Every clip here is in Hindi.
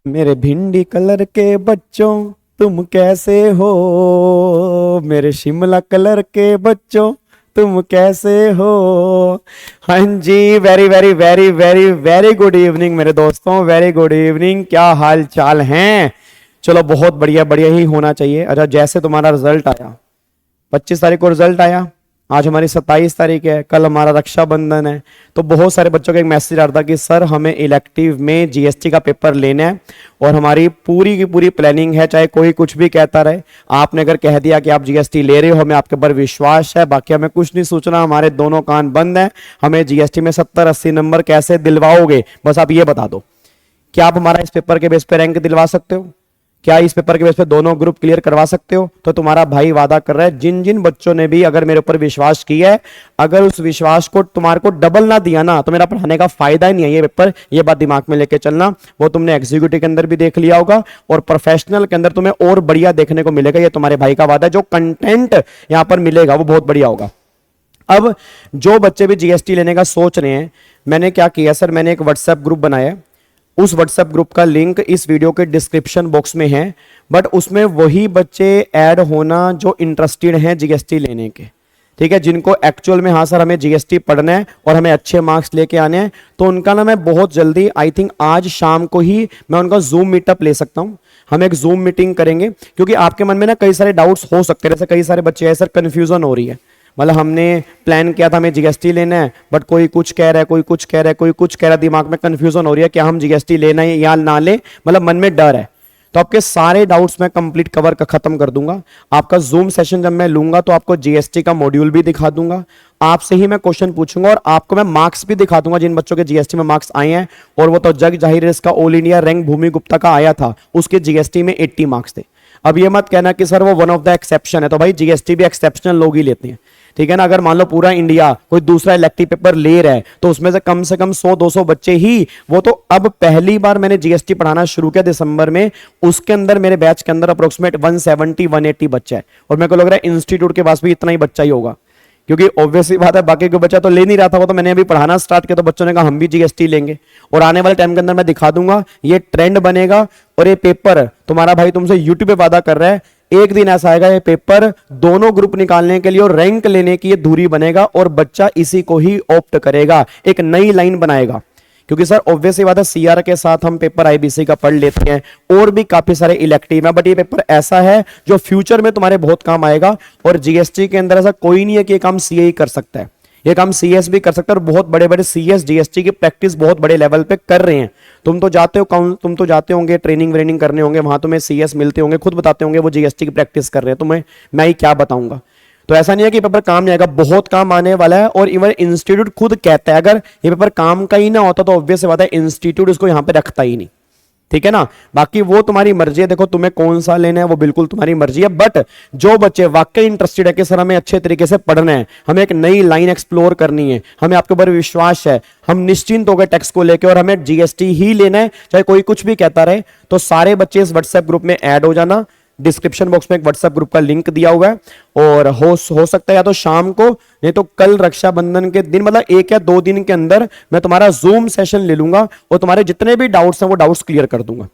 मेरे भिंडी कलर के बच्चों तुम कैसे हो, मेरे शिमला कलर के बच्चों तुम कैसे हो। हाँ जी, very very very very very good evening मेरे दोस्तों, वेरी गुड इवनिंग। क्या हाल चाल हैं? चलो बहुत बढ़िया, बढ़िया ही होना चाहिए। अच्छा, जैसे तुम्हारा रिजल्ट आया, 25 तारीख को रिजल्ट आया, आज हमारी 27 तारीख है, कल हमारा रक्षाबंधन है, तो बहुत सारे बच्चों का एक मैसेज आ रहा था कि सर हमें इलेक्टिव में जीएसटी का पेपर लेना है और हमारी पूरी की पूरी प्लानिंग है, चाहे कोई कुछ भी कहता रहे। आपने अगर कह दिया कि आप जीएसटी ले रहे हो, हमें आपके ऊपर विश्वास है, बाकी हमें कुछ नहीं सोचना, हमारे दोनों कान बंद हैं। हमें जीएसटी में 70-80 नंबर कैसे दिलवाओगे, बस आप ये बता दो। क्या आप हमारा इस पेपर के बेस पे रैंक दिलवा सकते हो? क्या इस पेपर के बेस पे दोनों ग्रुप क्लियर करवा सकते हो? तो तुम्हारा भाई वादा कर रहा है, जिन जिन बच्चों ने भी अगर मेरे ऊपर विश्वास किया है, अगर उस विश्वास को तुम्हारे को डबल ना दिया ना, तो मेरा पढ़ाने का फायदा ही नहीं है ये पेपर। ये बात दिमाग में लेके चलना। वो तुमने एग्जीक्यूटिव के अंदर भी देख लिया होगा और प्रोफेशनल के अंदर तुम्हें और बढ़िया देखने को मिलेगा। ये तुम्हारे भाई का वादा है। जो कंटेंट यहां पर मिलेगा वो बहुत बढ़िया होगा। अब जो बच्चे भी जीएसटी लेने का सोच रहे हैं, मैंने क्या किया सर, मैंने एक व्हाट्सएप ग्रुप बनाया। उस व्हाट्सएप ग्रुप का लिंक इस वीडियो के डिस्क्रिप्शन बॉक्स में है, बट उसमें वही बच्चे ऐड होना जो इंटरेस्टेड हैं जीएसटी लेने के। ठीक है, जिनको एक्चुअल में हाँ सर हमें जीएसटी पढ़ना है और हमें अच्छे मार्क्स लेके आने हैं, तो उनका ना मैं बहुत जल्दी, आई थिंक आज शाम को ही मैं उनका जूम मीटअप ले सकता हूं। हम एक जूम मीटिंग करेंगे, क्योंकि आपके मन में ना कई सारे डाउट्स हो सकते हैं। जैसे कई सारे बच्चे हैं सर, कंफ्यूजन हो रही है, मतलब हमने प्लान किया था हमें जीएसटी लेना है, बट कोई कुछ कह रहा है, कोई कुछ कह रहा है, कोई कुछ कह रहा है, दिमाग में कंफ्यूजन हो रही है कि हम जीएसटी लेना है या ना ले, मतलब मन में डर है। तो आपके सारे डाउट्स मैं कंप्लीट कवर का खत्म कर दूंगा। आपका जूम सेशन जब मैं लूंगा तो आपको जीएसटी का मॉड्यूल भी दिखा दूंगा, आपसे ही मैं क्वेश्चन पूछूंगा और आपको मैं मार्क्स भी दिखा दूंगा जिन बच्चों के जीएसटी में मार्क्स आए हैं। और वो तो जग जाहिर है, इसका ऑल इंडिया रैंक भूमि गुप्ता का आया था, उसके जीएसटी में 80 मार्क्स थे। अब ये मत कहना कि सर वो वन ऑफ द एक्सेप्शन है, तो भाई जीएसटी भी एक्सेप्शनल लोग ही लेते हैं। ठीक है ना, अगर मान लो पूरा इंडिया कोई दूसरा इलेक्टिव पेपर ले रहा है, तो उसमें से कम 100-200 बच्चे ही, वो तो अब पहली बार मैंने जीएसटी पढ़ाना शुरू किया दिसंबर में, उसके अंदर मेरे बैच के अंदर अप्रोक्सीमेट 170-180 बच्चे है, और मेरे को लग रहा है इंस्टीट्यूट के पास भी इतना ही बच्चा ही होगा, क्योंकि ऑब्वियसली बात है बाकी कोई बच्चा तो ले नहीं रहा था। वो तो मैंने अभी पढ़ाना स्टार्ट किया तो बच्चों ने कहा हम भी जीएसटी लेंगे, और आने वाले टाइम के अंदर मैं दिखा दूंगा, ये ट्रेंड बनेगा। और ये पेपर तुम्हारा भाई तुमसे यूट्यूब पे वादा कर रहा है, एक दिन ऐसा आएगा ये पेपर दोनों ग्रुप निकालने के लिए और रैंक लेने की ये दूरी बनेगा और बच्चा इसी को ही ऑप्ट करेगा, एक नई लाइन बनाएगा। क्योंकि सर ऑब्वियसली बात है, सीआर के साथ हम पेपर आईबीसी का पढ़ लेते हैं और भी काफी सारे इलेक्टिव है, बट ये पेपर ऐसा है जो फ्यूचर में तुम्हारे बहुत काम आएगा। और जीएसटी के अंदर ऐसा कोई नहीं है कि ये काम सीए ही कर सकता है, ये काम सीएस भी कर सकता है, और बहुत बड़े बड़े सीएस जीएसटी की प्रैक्टिस बहुत बड़े लेवल पे कर रहे हैं। तुम तो जाते होंगे ट्रेनिंग व्रेनिंग करने होंगे, वहां तुम्हें सीएस मिलते होंगे, खुद बताते होंगे वो जीएसटी की प्रैक्टिस कर रहे हैं, तुम्हें मैं ही क्या बताऊंगा। तो ऐसा नहीं है कि पेपर काम नहीं आएगा, बहुत काम आने वाला है। और इवन इंस्टीट्यूट खुद कहता है अगर ये पेपर काम का ही ना होता तो ऑब्वियस बात है इंस्टीट्यूट इसको यहां पे रखता ही नहीं। ठीक है ना, बाकी वो तुम्हारी मर्जी है, देखो तुम्हें कौन सा लेना है वो बिल्कुल तुम्हारी मर्जी है। बट जो बच्चे वाकई इंटरेस्टेड है कि सर हमें अच्छे तरीके से पढ़ना है, हमें एक नई लाइन एक्सप्लोर करनी है, हमें आपके ऊपर विश्वास है, हम निश्चिंत हो गए टेक्स्ट को लेकर और हमें जीएसटी ही लेना है चाहे कोई कुछ भी कहता रहे, तो सारे बच्चे इस व्हाट्सएप ग्रुप में ऐड हो जाना। डिस्क्रिप्शन बॉक्स में एक व्हाट्सएप ग्रुप का लिंक दिया हुआ है, और हो सकता है या तो शाम को नहीं तो कल रक्षाबंधन के दिन, मतलब 1 या 2 दिन के अंदर मैं तुम्हारा जूम सेशन ले लूंगा और तुम्हारे जितने भी डाउट्स हैं वो डाउट्स क्लियर कर दूंगा।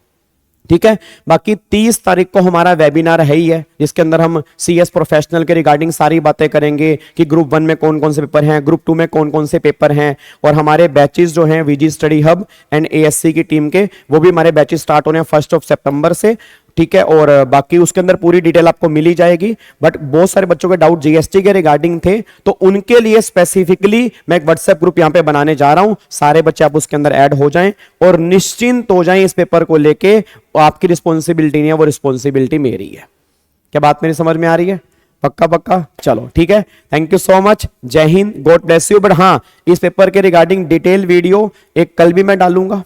ठीक है, बाकी 30 तारीख को हमारा वेबिनार है ही है, जिसके अंदर हम सीएस प्रोफेशनल के रिगार्डिंग सारी बातें करेंगे कि ग्रुप 1 में कौन कौन से पेपर हैं, ग्रुप 2 में कौन कौन से पेपर हैं, और हमारे बैचेस जो हैं VG study hub and ASC की टीम के, वो भी हमारे बैचेस स्टार्ट होने हैं 1 सितंबर से। ठीक है, और बाकी उसके अंदर पूरी डिटेल आपको मिल ही जाएगी। बट बहुत सारे बच्चों के डाउट जीएसटी के रिगार्डिंग थे, तो उनके लिए स्पेसिफिकली मैं एक व्हाट्सएप ग्रुप यहां पे बनाने जा रहा हूं। सारे बच्चे आप उसके अंदर ऐड हो जाएं और निश्चिंत हो जाएं इस पेपर को लेके। आपकी रिस्पॉन्सिबिलिटी नहीं है, वो रिस्पॉन्सिबिलिटी मेरी है। क्या बात मेरी समझ में आ रही है? पक्का पक्का, चलो ठीक है, थैंक यू सो मच, जय Hind, God bless you. But हाँ, इस पेपर के रिगार्डिंग डिटेल वीडियो एक कल भी मैं डालूंगा,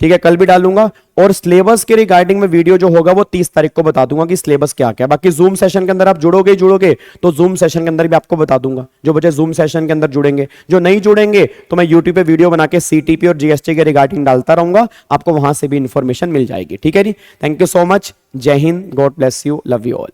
ठीक है, कल भी डालूंगा। और सिलेबस के रिगार्डिंग में वीडियो जो होगा वो 30 तारीख को बता दूंगा कि सिलेबस क्या क्या है। बाकी जूम सेशन के अंदर आप जुड़ोगे तो जूम सेशन के अंदर भी आपको बता दूंगा, जो बच्चे जूम सेशन के अंदर जुड़ेंगे। जो नहीं जुड़ेंगे तो मैं यूट्यूब पे वीडियो बना के सीटीपी और जीएसटी के रिगार्डिंग डालता रहूंगा, आपको वहां से भी इंफॉर्मेशन मिल जाएगी। ठीक है जी, थैंक यू सो मच, जय Hind, God bless you, love you all.